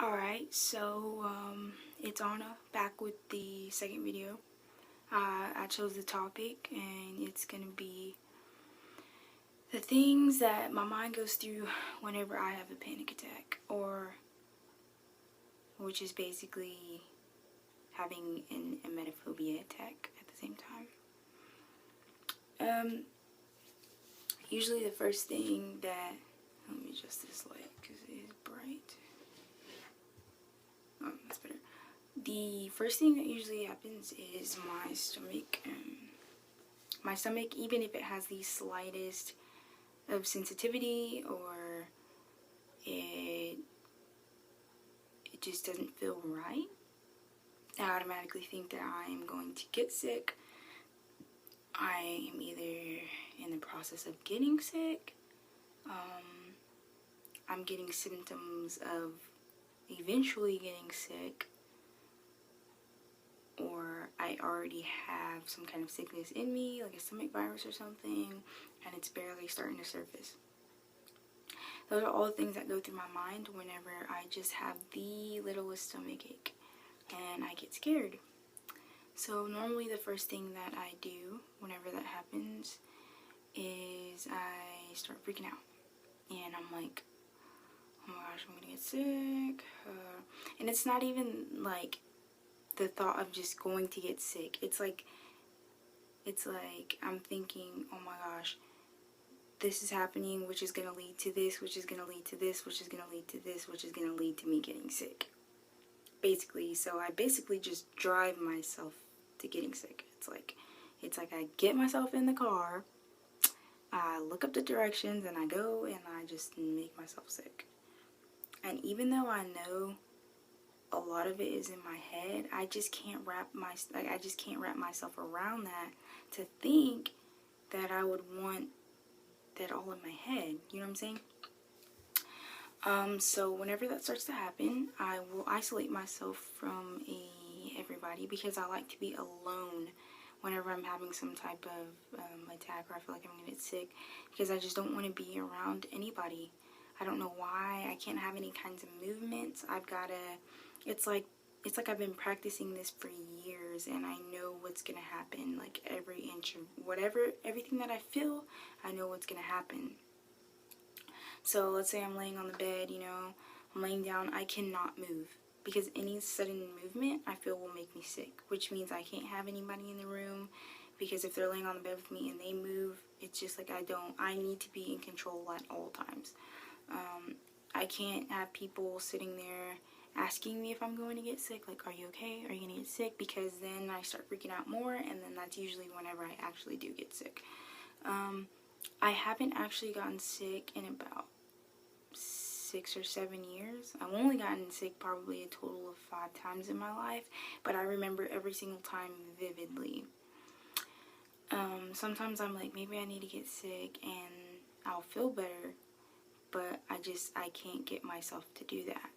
Alright, so it's Anna back with the second video. I chose the topic and it's gonna be the things that my mind goes through whenever I have a panic attack, or which is basically having an emetophobia attack at the same time. Usually the first thing that, let me adjust this light because it is bright. Oh, that's better. The first thing that usually happens is my stomach. My stomach, even if it has the slightest of sensitivity, or it just doesn't feel right, I automatically think that I am going to get sick. I am either in the process of getting sick, I'm getting symptoms of eventually getting sick, or I already have some kind of sickness in me, like a stomach virus or something, and it's barely starting to surface. Those are all the things that go through my mind whenever I just have the littlest stomach ache and I get scared. So normally the first thing that I do whenever that happens is I start freaking out. And I'm like, oh my gosh, I'm gonna get sick. And it's not even like the thought of just going to get sick. It's like I'm thinking, oh my gosh, this is happening, which is going to lead to this, which is going to lead to this, which is going to lead to this, which is going to lead to me getting sick. Basically, so I basically just drive myself to getting sick. It's like I get myself in the car, I look up the directions, and I go, and I just make myself sick. And even though I know a lot of it is in my head, I just can't wrap myself around that, to think that I would want that all in my head. You know what I'm saying? So whenever that starts to happen, I will isolate myself from everybody, because I like to be alone whenever I'm having some type of attack, or I feel like I'm gonna get sick, because I just don't want to be around anybody. I don't know why. I can't have any kinds of movements. It's like I've been practicing this for years, and I know what's gonna happen. Like every inch of everything that I feel, I know what's gonna happen. So let's say I'm laying on the bed, I'm laying down, I cannot move, because any sudden movement I feel will make me sick, which means I can't have anybody in the room, because if they're laying on the bed with me and they move, it's just like I need to be in control at all times. I can't have people sitting there asking me if I'm going to get sick, like, are you okay? Are you going to get sick? Because then I start freaking out more, and then that's usually whenever I actually do get sick. I haven't actually gotten sick in about 6 or 7 years. I've only gotten sick probably a total of 5 times in my life, but I remember every single time vividly. Sometimes I'm like, maybe I need to get sick and I'll feel better, but I can't get myself to do that.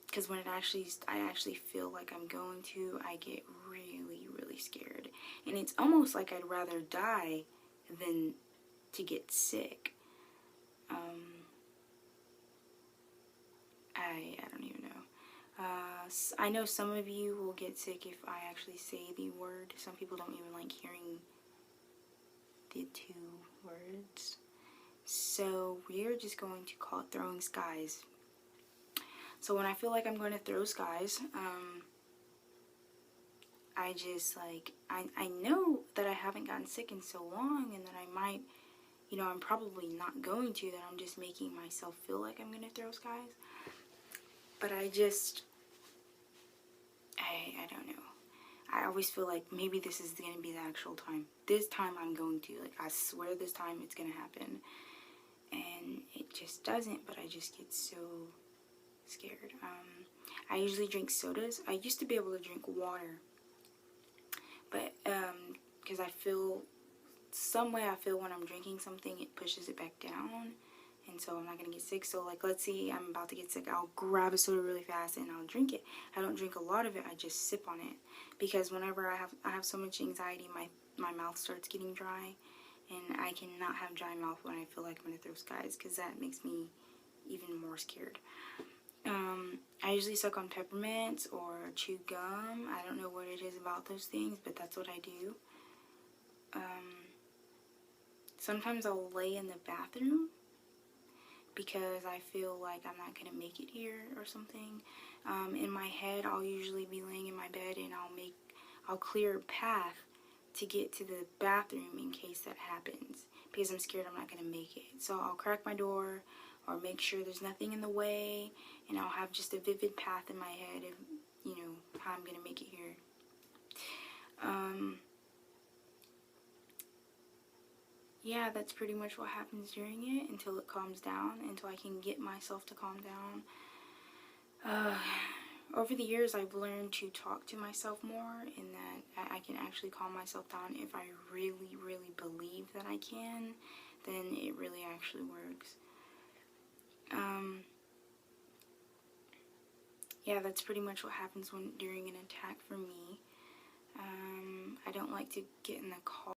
Because when I actually feel like I'm going to, I get really, really scared. And it's almost like I'd rather die than to get sick. I don't even know. I know some of you will get sick if I actually say the word. Some people don't even like hearing the 2 words. So we're just going to call it throwing skies. So when I feel like I'm going to throw skies, I just I know that I haven't gotten sick in so long, and that I might, I'm probably not going to, that I'm just making myself feel like I'm going to throw skies. But I don't know. I always feel like maybe this is going to be the actual time. This time I'm going to. Like, I swear this time it's going to happen. And it just doesn't, but I just get so scared. I usually drink sodas. I used to be able to drink water. But, because I feel when I'm drinking something, it pushes it back down. And so I'm not going to get sick. So, like, let's see, I'm about to get sick. I'll grab a soda really fast and I'll drink it. I don't drink a lot of it. I just sip on it. Because whenever I have so much anxiety, my mouth starts getting dry. And I cannot have dry mouth when I feel like I'm going to throw skies. Because that makes me even more scared. I usually suck on peppermints or chew gum. I don't know what it is about those things, but that's what I do. Sometimes I'll lay in the bathroom because I feel like I'm not going to make it here or something. In my head, I'll usually be laying in my bed and I'll clear a path to get to the bathroom in case that happens, because I'm scared I'm not going to make it. So I'll crack my door or make sure there's nothing in the way, and I'll have just a vivid path in my head of, how I'm going to make it here. Yeah, that's pretty much what happens during it until it calms down, until I can get myself to calm down. Over the years, I've learned to talk to myself more, and that I can actually calm myself down if I really, really believe that I can. Then it really actually works. Yeah, that's pretty much what happens during an attack for me. I don't like to get in the car